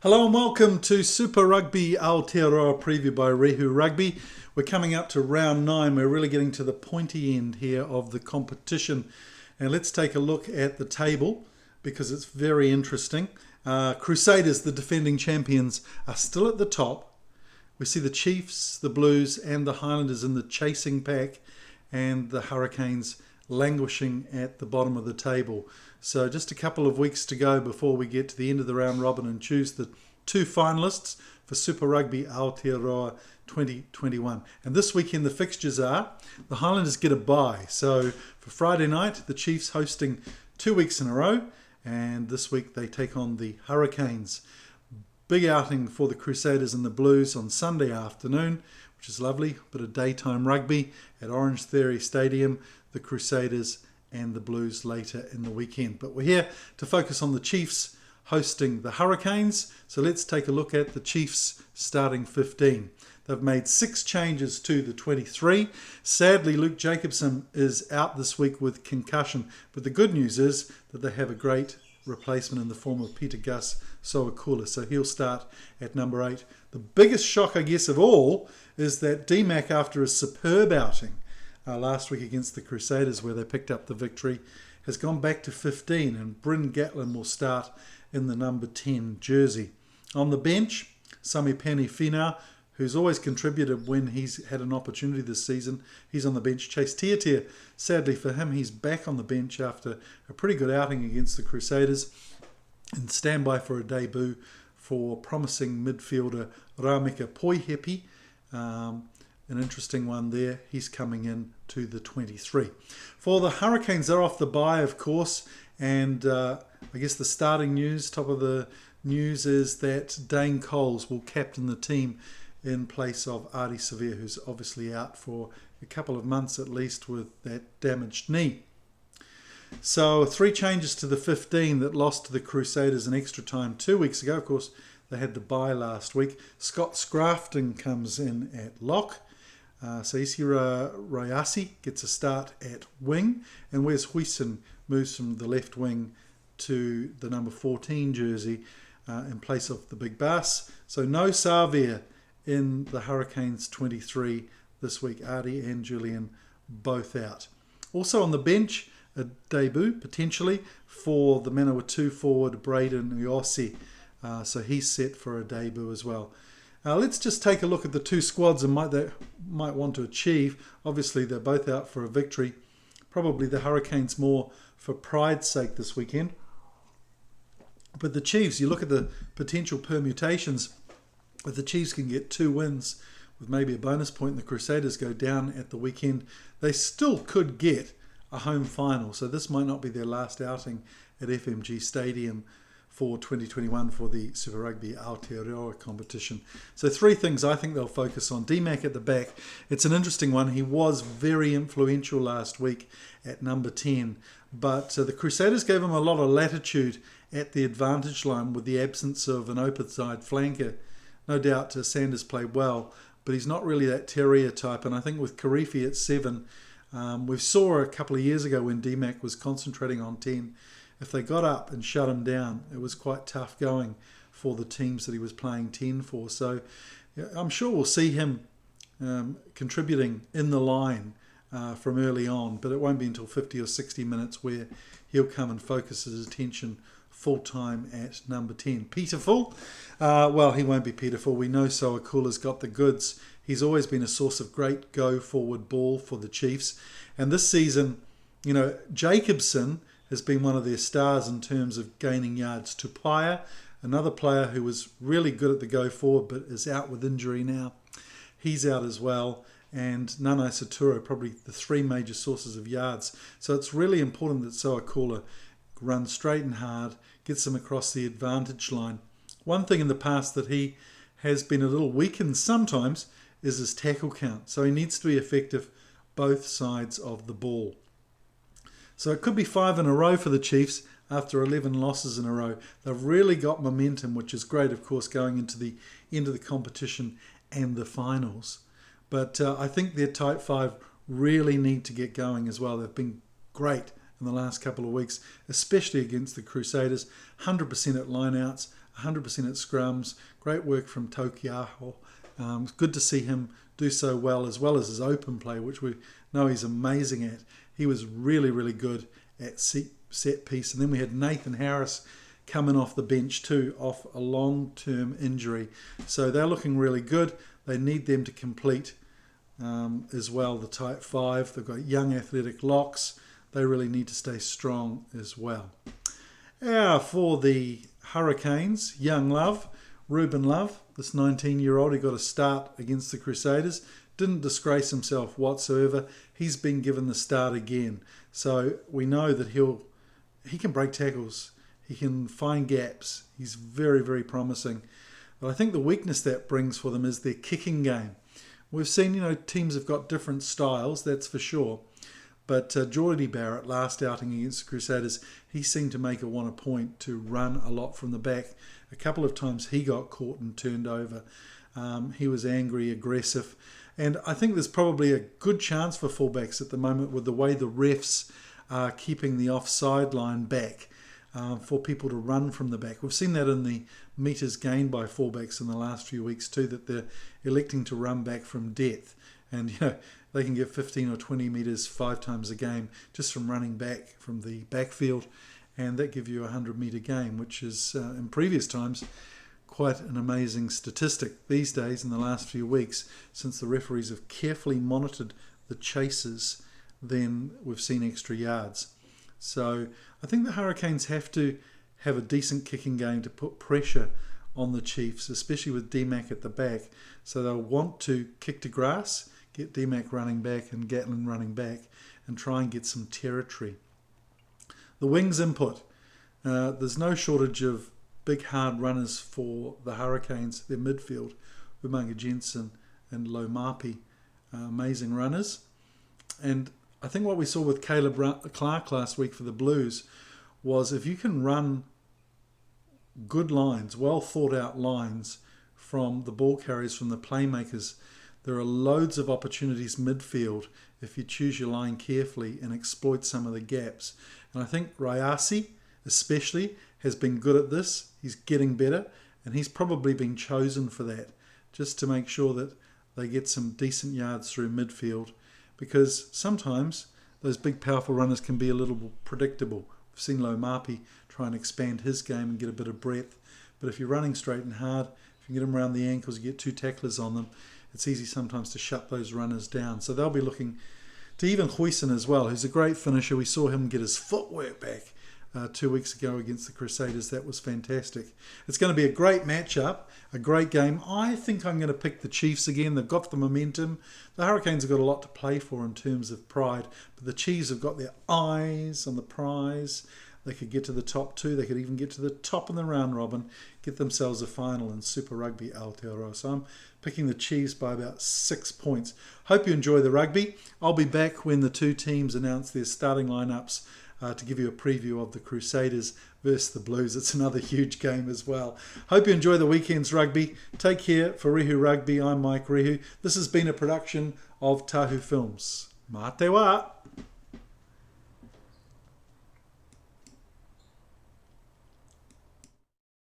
Hello and welcome to Super Rugby Aotearoa preview by Rehu Rugby. We're coming up to round 9. We're really getting to the pointy end here of the competition. And let's take a look at the table because it's very interesting. Crusaders, the defending champions, are still at the top. We see the Chiefs, the Blues and the Highlanders in the chasing pack, and the Hurricanes languishing at the bottom of the table. So just a couple of weeks to go before we get to the end of the round robin and choose the two finalists for Super Rugby Aotearoa 2021. And this weekend the fixtures are, the Highlanders get a bye. So for Friday night, the Chiefs hosting 2 weeks in a row, and this week they take on the Hurricanes. Big outing for the Crusaders and the Blues on Sunday afternoon, which is lovely. Bit of daytime rugby at Orange Theory Stadium. The Crusaders and the Blues later in the weekend. But we're here to focus on the Chiefs hosting the Hurricanes. So let's take a look at the Chiefs starting 15. They've made 6 changes to the 23. Sadly, Luke Jacobson is out this week with concussion. But the good news is that they have a great replacement in the form of Peter Gus Soakula. So he'll start at number 8. The biggest shock, I guess, of all is that D-Mac, after a superb outing last week against the Crusaders where they picked up the victory, has gone back to 15, and Bryn Gatlin will start in the number 10 jersey. On the bench, Sami Penifina, who's always contributed when he's had an opportunity this season, he's on the bench. Chase Tiatia, sadly for him, he's back on the bench after a pretty good outing against the Crusaders, and standby for a debut for promising midfielder Ramika Poihepi. An interesting one there. He's coming in to the 23. For the Hurricanes, they're off the bye, of course, and I guess the starting news, top of the news, is that Dane Coles will captain the team in place of Ardie Savea, who's obviously out for a couple of months at least with that damaged knee. So 3 changes to the 15 that lost to the Crusaders in extra time 2 weeks ago. Of course, they had the bye last week. Scott Scrafton comes in at lock. Saisira Rayasi gets a start at wing, and Wes Huijsen moves from the left wing to the number 14 jersey in place of the Big Bass. So no Savea in the Hurricanes 23 this week. Ardie and Julian both out. Also on the bench, a debut potentially for the Manawatu forward Braden Uyossi. So he's set for a debut as well. Let's just take a look at the 2 squads and they might want to achieve. Obviously, they're both out for a victory. Probably the Hurricanes more for pride's sake this weekend. But the Chiefs, you look at the potential permutations. If the Chiefs can get 2 wins with maybe a bonus point and the Crusaders go down at the weekend, they still could get a home final. So this might not be their last outing at FMG Stadium for 2021 for the Super Rugby Aotearoa competition. So 3 things I think they'll focus on. D-Mac at the back. It's an interesting one. He was very influential last week at number 10, but the Crusaders gave him a lot of latitude at the advantage line with the absence of an open side flanker. No doubt Sanders played well, but he's not really that terrier type, and I think with Karifi at 7, we saw a couple of years ago when D-Mac was concentrating on 10, if they got up and shut him down, it was quite tough going for the teams that he was playing 10 for. So I'm sure we'll see him contributing in the line from early on, but it won't be until 50 or 60 minutes where he'll come and focus his attention full-time at number 10. Peterful? Well, he won't be Peterful. We know Soakula's got the goods. He's always been a source of great go-forward ball for the Chiefs. And this season, Jacobson has been one of their stars in terms of gaining yards. Tupaia, another player who was really good at the go forward but is out with injury now. He's out as well. And Nanai Saturo, probably the 3 major sources of yards. So it's really important that Soakula runs straight and hard, gets them across the advantage line. One thing in the past that he has been a little weakened sometimes is his tackle count. So he needs to be effective both sides of the ball. So it could be 5 in a row for the Chiefs after 11 losses in a row. They've really got momentum, which is great, of course, going into the end of the competition and the finals. But I think their type 5 really need to get going as well. They've been great in the last couple of weeks, especially against the Crusaders. 100% at lineouts, 100% at scrums. Great work from Tokiaho. It's good to see him do so well as his open play, which we know he's amazing at. He was really, really good at set piece. And then we had Nathan Harris coming off the bench too, off a long-term injury. So they're looking really good. They need them to complete as well, the tight five. They've got young athletic locks. They really need to stay strong as well. For the Hurricanes, young Love, Ruben Love, this 19-year-old, he got a start against the Crusaders. Didn't disgrace himself whatsoever. He's been given the start again. So we know that he can break tackles. He can find gaps. He's very, very promising. But I think the weakness that brings for them is their kicking game. We've seen, teams have got different styles, that's for sure. But Geordie Barrett, last outing against the Crusaders, he seemed to make it a point to run a lot from the back. A couple of times he got caught and turned over. He was angry, aggressive. And I think there's probably a good chance for fullbacks at the moment with the way the refs are keeping the offside line back for people to run from the back. We've seen that in the metres gained by fullbacks in the last few weeks too, that they're electing to run back from depth. And they can get 15 or 20 metres 5 times a game just from running back from the backfield, and that gives you a 100-metre game, which is in previous times quite an amazing statistic. These days, in the last few weeks, since the referees have carefully monitored the chases, then we've seen extra yards. So I think the Hurricanes have to have a decent kicking game to put pressure on the Chiefs, especially with D-Mac at the back. So they'll want to kick to grass, get D-Mac running back and Gatlin running back, and try and get some territory. The wings input. There's no shortage of big hard runners for the Hurricanes. Their midfield, Umaga Jensen and Lomapi, amazing runners. And I think what we saw with Caleb Clark last week for the Blues was if you can run good lines, well thought out lines from the ball carriers, from the playmakers, there are loads of opportunities midfield if you choose your line carefully and exploit some of the gaps. And I think Rayasi especially has been good at this. He's getting better, and he's probably been chosen for that, just to make sure that they get some decent yards through midfield, because sometimes those big powerful runners can be a little predictable. We've seen Lomapi try and expand his game and get a bit of breadth, but if you're running straight and hard, if you get them around the ankles, you get 2 tacklers on them, it's easy sometimes to shut those runners down. So they'll be looking to even Huijsen as well, who's a great finisher. We saw him get his footwork back 2 weeks ago against the Crusaders. That was fantastic. It's going to be a great matchup, a great game. I think I'm going to pick the Chiefs again. They've got the momentum. The Hurricanes have got a lot to play for in terms of pride, but the Chiefs have got their eyes on the prize. They could get to the top 2. They could even get to the top in the round robin, get themselves a final in Super Rugby Aotearoa. So I'm picking the Chiefs by about 6 points. Hope you enjoy the rugby. I'll be back when the 2 teams announce their starting lineups to give you a preview of the Crusaders versus the Blues. It's another huge game as well. Hope you enjoy the weekend's rugby. Take care. For Rehu Rugby, I'm Mike Rehu. This has been a production of Tahu Films. Mā te wā!